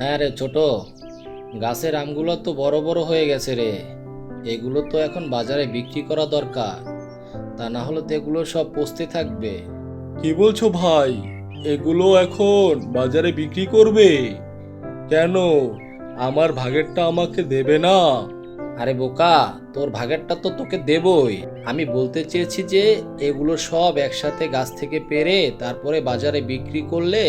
হ্যাঁ রে ছোট, গাছের আমগুলো তো বড় বড় হয়ে গেছে রে। এগুলো তো এখন বাজারে বিক্রি করা দরকার, তা না হলে তো এগুলো সব পচতে থাকবে। কি বলছো ভাই? এগুলো এখন বাজারে বিক্রি করবে? কেন? আমার ভাগেরটা আমাকে দেবে না? আরে বোকা, তোর ভাগেরটা তো তোকে দেবই। আমি বলতে চেয়েছি যে এগুলো সব একসাথে গাছ থেকে পেড়ে তারপরে বাজারে বিক্রি করলে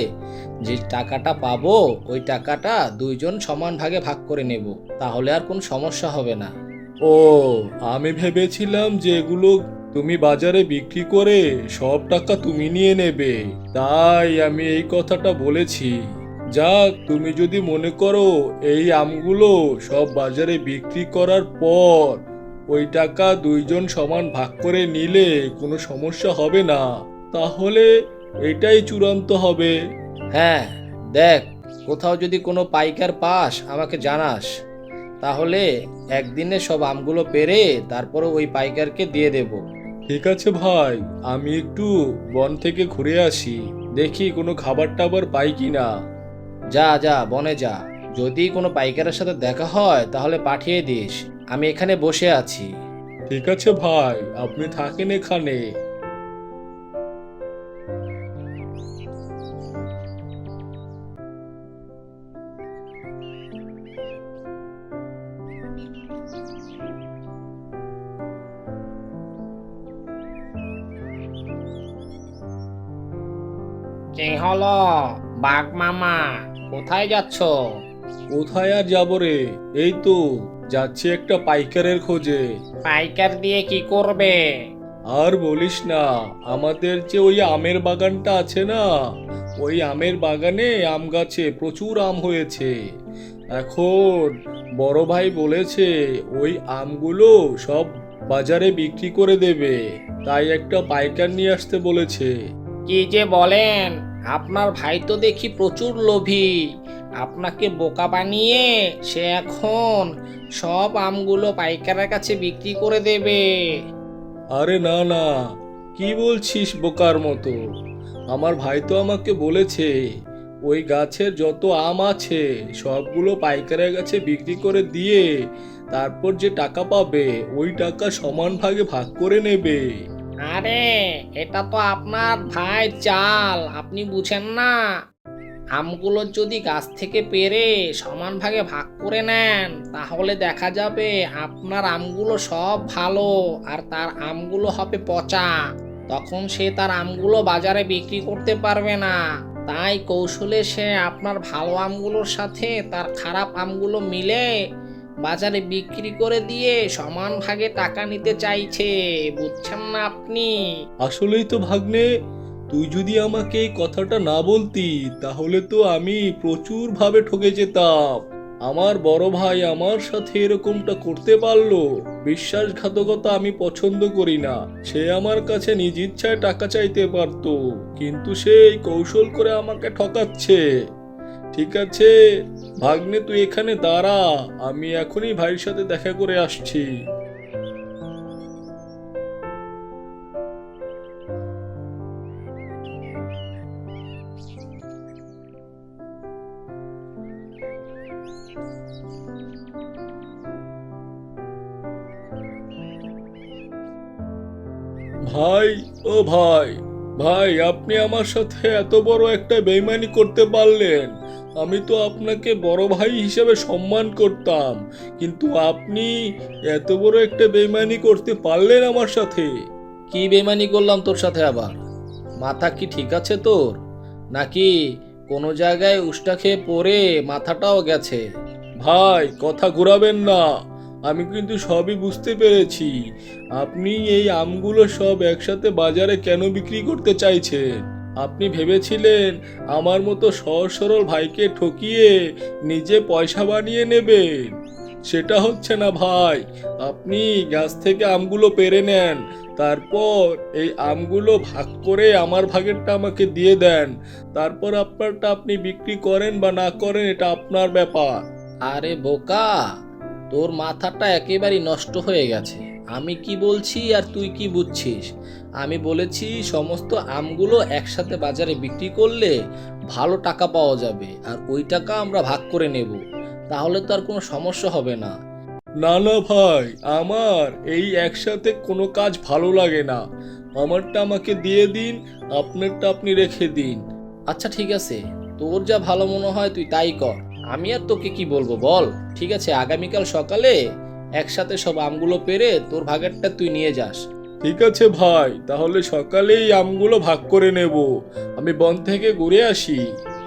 যে টাকাটা পাবো, ওই টাকাটা দুইজন সমান ভাগে ভাগ করে নেব। তাহলে আর কোনো সমস্যা হবে না। ও, আমি ভেবেছিলাম যে এগুলো তুমি বাজারে বিক্রি করে সব টাকা তুমি নিয়ে নেবে, তাই আমি এই কথাটা বলেছি। যাক, তুমি যদি মনে করো এই আমগুলো সব বাজারে বিক্রি করার পর ওই টাকা দুইজন সমান ভাগ করে নিলে কোনো সমস্যা হবে না, তাহলে এটাই চূড়ান্ত হবে। হ্যাঁ, দেখ, কোথাও যদি কোনো পাইকার পাস আমাকে জানাস, তাহলে একদিনে সব আমগুলো পেড়ে তারপরে ওই পাইকারকে দিয়ে দেব। ঠিক আছে ভাই, আমি একটু বন থেকে ঘুরে আসি, দেখি কোনো খাবার টাবার পাই কিনা। যা যা, বনে যা। যদি কোনো পাইকারের সাথে দেখা হয় তাহলে পাঠিয়ে দিস, আমি এখানে বসে আছি। ঠিক আছে ভাই, আপনি থাকেন এখানে। কি হলো বাঘ মামা, কোথায় যাচ্ছ? কোথায় আর যাবো রে, এই তো যাচ্ছি একটা পাইকারের খোঁজে। পাইকার দিয়ে কি করবে? আর বলিস না, আমাদের যে ওই আমের বাগানটা আছে না, ওই আমের বাগানে আম গাছে প্রচুর আম হয়েছে। এখন বড় ভাই বলেছে ওই আমগুলো সব বাজারে বিক্রি করে দেবে, তাই একটা পাইকার নিয়ে আসতে বলেছে। কি যে বলেন, আপনার ভাই তো দেখি প্রচুর লোভী। আপনাকে বোকা বানিয়ে সে এখন সব আমগুলো পাইকারের কাছে বিক্রি করে দেবে। আরে না না, কি বলছিস বোকার মতো? আমার ভাই তো আমাকে বলেছে ওই গাছের যত আম আছে সবগুলো পাইকারের কাছে বিক্রি করে দিয়ে তারপর যে টাকা পাবে ওই টাকা সমান ভাগে ভাগ করে নেবে। আরে, এটা তো আপনার ভাই চাল, আপনি বুঝেন না? আমগুলো যদি গাছ থেকে পেড়ে সমান ভাগে ভাগ করে নেন, তাহলে দেখা যাবে আপনার আমগুলো সব ভালো আর তার আমগুলো হবে পচা। তখন সে তার আমগুলো বাজারে বিক্রি করতে পারবে না। তাই কৌশলে সে আপনার ভালো আমগুলোর সাথে তার খারাপ আমগুলো মিলে বাজারে বিক্রি করে দিয়ে সমান ভাগে টাকা নিতে চাইছে। বুঝছেন না আপনি? আসলেই তো ভাগ্নে, তুই যদি আমাকে এই কথাটা না বলতি তাহলে তো আমি প্রচুর ভাবে ঠকে যেতাম। আমার বড় ভাই আমার সাথে এরকমটা করতে পারলো? বিশ্বাসঘাতকতা আমি পছন্দ করি না। সে আমার কাছে নিজ ইচ্ছায় টাকা চাইতে পারতো, কিন্তু সে এই কৌশল করে আমাকে ঠকাচ্ছে। ঠিক আছে ভাগ্নে, তুই এখানে দাঁড়া, আমি এখনই ভাইয়ের সাথে দেখা করে আসছি। ভাই, ও ভাই, ভাই আপনি আমার সাথে এত বড় একটা বেইমানি করতে পারলেন? আমি তো আপনাকে বড় ভাই হিসেবে সম্মান করতাম, কিন্তু আপনি এত বড় একটা বেইমানি করতে পারলেন আমার সাথে? কি বেমানি করলাম তোর সাথে আবার? মাথা কি ঠিক আছে তোর? নাকি কোনো জায়গায় উষ্টা খেয়ে পড়ে মাথাটাও গেছে? ভাই কথা ঘোরাবেন না, আমি কিন্তু সবই বুঝতে পেরেছি। আপনি এই আমগুলো সব একসাথে বাজারে কেন বিক্রি করতে চাইছেন? আপনি ভেবেছিলেন আমার মতো সহজ সরল ভাইকে ঠকিয়ে নিজে পয়সা বানিয়ে নেবেন। সেটা হচ্ছে না ভাই। আপনি গাছ থেকে আমগুলো পেড়ে নেন, তারপর এই আমগুলো ভাগ করে আমার ভাগেরটা আমাকে দিয়ে দেন। তারপর আপনারটা আপনি বিক্রি করেন বা না করেন, এটা আপনার ব্যাপার। আরে বোকা, তোর মাথাটা একেবারেই নষ্ট হয়ে গেছে। আমি কি বলছি আর তুই কি বুঝছিস? আমি বলেছি সমস্ত আমগুলো একসাথে বাজারে বিক্রি করলে ভালো টাকা পাওয়া যাবে, আর ওই টাকা আমরা ভাগ করে নেব। তাহলে তো আর কোনো সমস্যা হবে না। না না ভাই, আমার এই একসাথে কোনো কাজ ভালো লাগে না। আমারটা আমাকে দিয়ে দিন, আপনারটা আপনি রেখে দিন। আচ্ছা ঠিক আছে, তোর যা ভালো মনে হয় তুই তাই কর। আমি আর তোকে কি বলবো বল। ঠিক আছে, আগামীকাল সকালে একসাথে সব আমগুলো পেড়ে তোর ভাগেরটা তুই নিয়ে যাস। ঠিক আছে ভাই, তাহলে সকালেই আমগুলো ভাগ করে নেব। আমি বন থেকে ঘুরে আসি।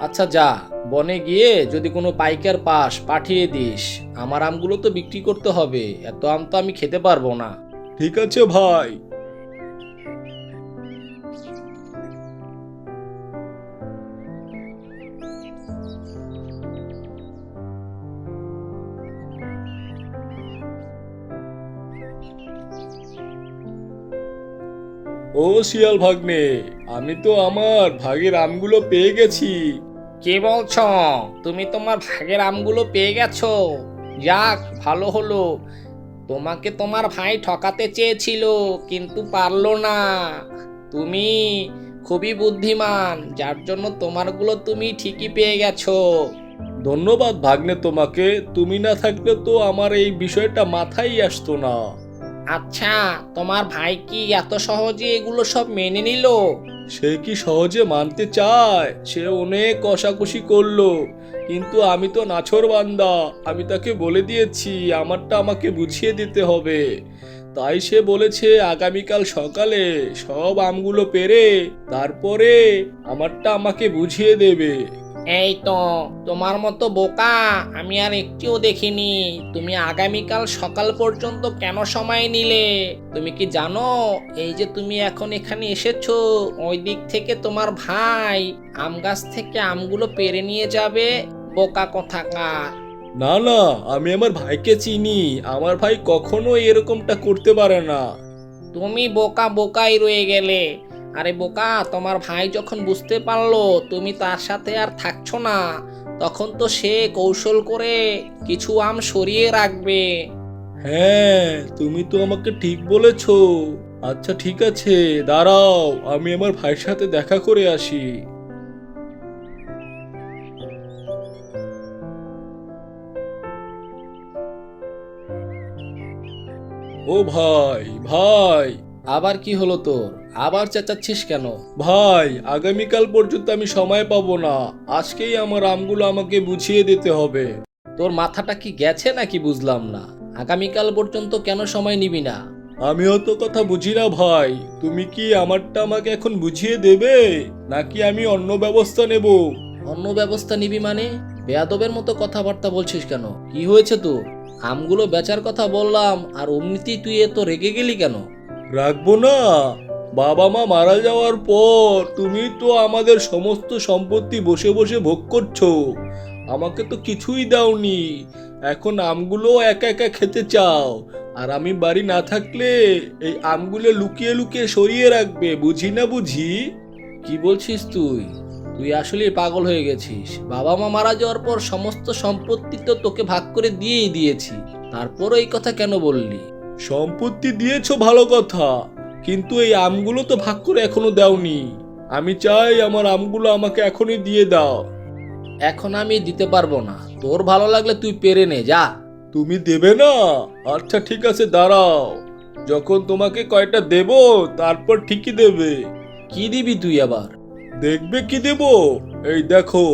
আচ্ছা যা, বনে গিয়ে যদি কোনো পাইকার পাস পাঠিয়ে দিস। আমার আমগুলো তো বিক্রি করতে হবে, এত আম তো আমি খেতে পারবো না। ঠিক আছে ভাই। ও শিয়াল ভাগ্নে, আমি তো আমার ভাগের আমগুলো পেয়ে গেছি। কে বলছো? তুমি তোমার ভাগের আমগুলো পেয়ে গেছো? যাক, ভালো হলো। তোমাকে তোমার ভাই ঠকাতে চেয়েছিল, কিন্তু পারলো না। তুমি খুবই বুদ্ধিমান, যার জন্য তোমারগুলো তুমি ঠিকই পেয়ে গেছো। ধন্যবাদ ভাগ্নে তোমাকে, তুমি না থাকলে তো আমার এই বিষয়টা মাথায় আসতো না। আচ্ছা, তোমার ভাই কি এত সহজে এগুলো সব মেনে নিল? সে কি সহজে মানতে চায়? সে অনেক কষাকষি করলো, কিন্তু আমি তো নাছোড়বান্দা। আমি তাকে বলে দিয়েছি আমারটা আমাকে বুঝিয়ে দিতে হবে। তাই সে বলেছে আগামীকাল সকালে সব আমগুলো পেড়ে তারপরে আমারটা আমাকে বুঝিয়ে দেবে। এই তো, তোমার মতো বোকা আমি আর একটিও দেখিনি। তুমি আগামীকাল সকাল পর্যন্ত কেন সময় নিলে? তুমি কি জানো, এই যে তুমি এখন এখানে এসেছো, ওই দিক থেকে তোমার ভাই আম গাছ থেকে আমগুলো পেড়ে নিয়ে যাবে। বোকা কোথাকার! না না, আমি আমার ভাইকে চিনি। আমার ভাই কখনো এরকমটা করতে পারে না। তুমি বোকা বোকাই রয়ে গেলে। আরে বোকা, তোমার ভাই যখন বুঝতে পারলো তুমি তার সাথে আর থাকছো না, তখন তো সে কৌশল করে কিছু আম সরিয়ে রাখবে। হ্যাঁ, তুমি তো আমাকে ঠিক বলেছো। আচ্ছা ঠিক আছে, দাঁড়াও, আমি আমার ভাইয়ের সাথে দেখা করে আসি। ও ভাই ভাই। আবার কি হলো তোর? আবার চেঁচাচ্ছিস কেন? ভাই, আগামীকাল পর্যন্ত আমি সময় পাবো না। আজকেই আমার আমগুলো আমাকে বুঝিয়ে দিতে হবে। তোর মাথাটা কি গেছে নাকি বুঝলাম না। আগামীকাল পর্যন্ত কেন সময় নিবি না? আমিও তো কথা বুঝি না ভাই। তুমি কি আমারটা আমাকে এখন বুঝিয়ে দেবে, নাকি আমি অন্য ব্যবস্থা নেব? অন্য ব্যবস্থা নিবি মানে? বেয়াদবের মতো কথাবার্তা বলছিস কেন? কি হয়েছে তোর? আমগুলো বেচার কথা বললাম আর অমনিতেই তুই এত রেগে গেলি কেন? রাখবো না? বাবা মা মারা যাওয়ার পর তুমি তো আমাদের সমস্ত সম্পত্তি বসে বসে ভোগ করছো। আমাকে তো কিছুই দাওনি। এখন আমগুলো একা একা খেতে চাও, আর আমি বাড়ি না থাকলে এই আমগুলো লুকিয়ে লুকিয়ে সরিয়ে রাখবে। বুঝি না বুঝি? কি বলছিস তুই? তুই আসলে পাগল হয়ে গেছিস। বাবা মা মারা যাওয়ার পর সমস্ত সম্পত্তি তো তোকে ভাগ করে দিয়েই দিয়েছি, তারপর এই কথা কেন বললি? সম্পত্তি দিয়েছো ভালো কথা, কিন্তু এই আমগুলো তো ভাগ করে এখনো দাওনি। আমি চাই আমার আমগুলো আমাকে এখনই দিয়ে দাও। এখন আমি দিতে পারবো না। তোর ভালো লাগলে তুই পেরে নে, যা। তুমি দেবে না? আচ্ছা ঠিক আছে, দাঁড়াও, যখন তোমাকে কয়টা দেব তারপর ঠিকই দেবে। কি দিবি তুই আবার? দেখবে কি দেব, এই দেখো।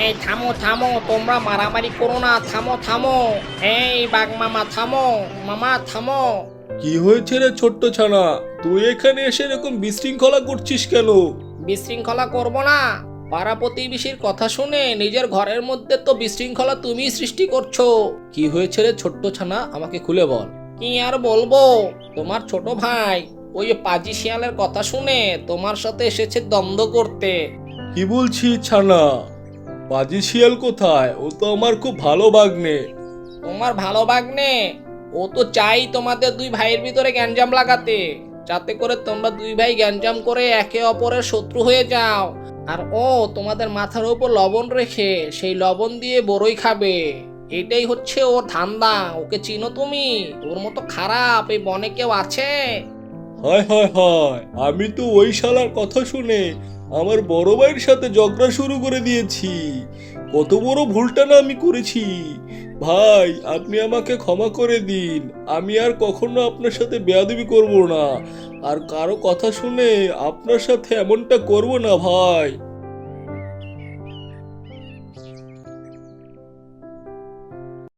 এই থামো থামো, তোমরা মারামারি করো না, থামো থামো। এই বাঘ মামা থামো, মামা থামো। কি হয়েছে রে ছোট্ট ছানা, তুই এখানে এসে এরকম বিশৃঙ্খলা করছিস কেন? বিশৃঙ্খলা করব না? পাড়া প্রতিবেশীর কথা শুনে নিজের ঘরের মধ্যে তো বিশৃঙ্খলা তুমি সৃষ্টি করছো। কি হয়েছে রে ছোট্ট ছানা, আমাকে খুলে বল। কি আর বলবো, তোমার ছোট ভাই ওই পাজি শিয়ালের কথা শুনে তোমার সাথে এসেছে দ্বন্দ্ব করতে। কি বলছিস ছানা? বাজি শিয়াল কোথায়? ও তো আমার খুব ভালো ভাগ্নে। তোমার ভালো ভাগ্নে? ও তো চাই তোমাদের দুই ভাইয়ের ভিতরে গ্যাঞ্জাম লাগাতে, যাতে করে তোমরা দুই ভাই গ্যাঞ্জাম করে একে অপরের শত্রু হয়ে যাও। আর ও তোমাদের মাথার উপর লবণ রেখে সেই লবণ দিয়ে বড়ই খাবে। এটাই হচ্ছে ওর ধান্দা। ওকে চিনো তুমি? ওর মতো খারাপ এই বনে কেউ আছে? হায় হায় হায়, আমি তো ওই শালার কথা শুনে আমার বড় ভাইয়ের সাথে ঝগড়া শুরু করে দিয়েছি। কত বড় ভুলটা না আমি করেছি। ভাই, আপনি আমাকে ক্ষমা করে দিন। আমি আর কখনো আপনার সাথে বেয়াদবি করব না, আর কারো কথা শুনে আপনার সাথে এমনটা করব না ভাই।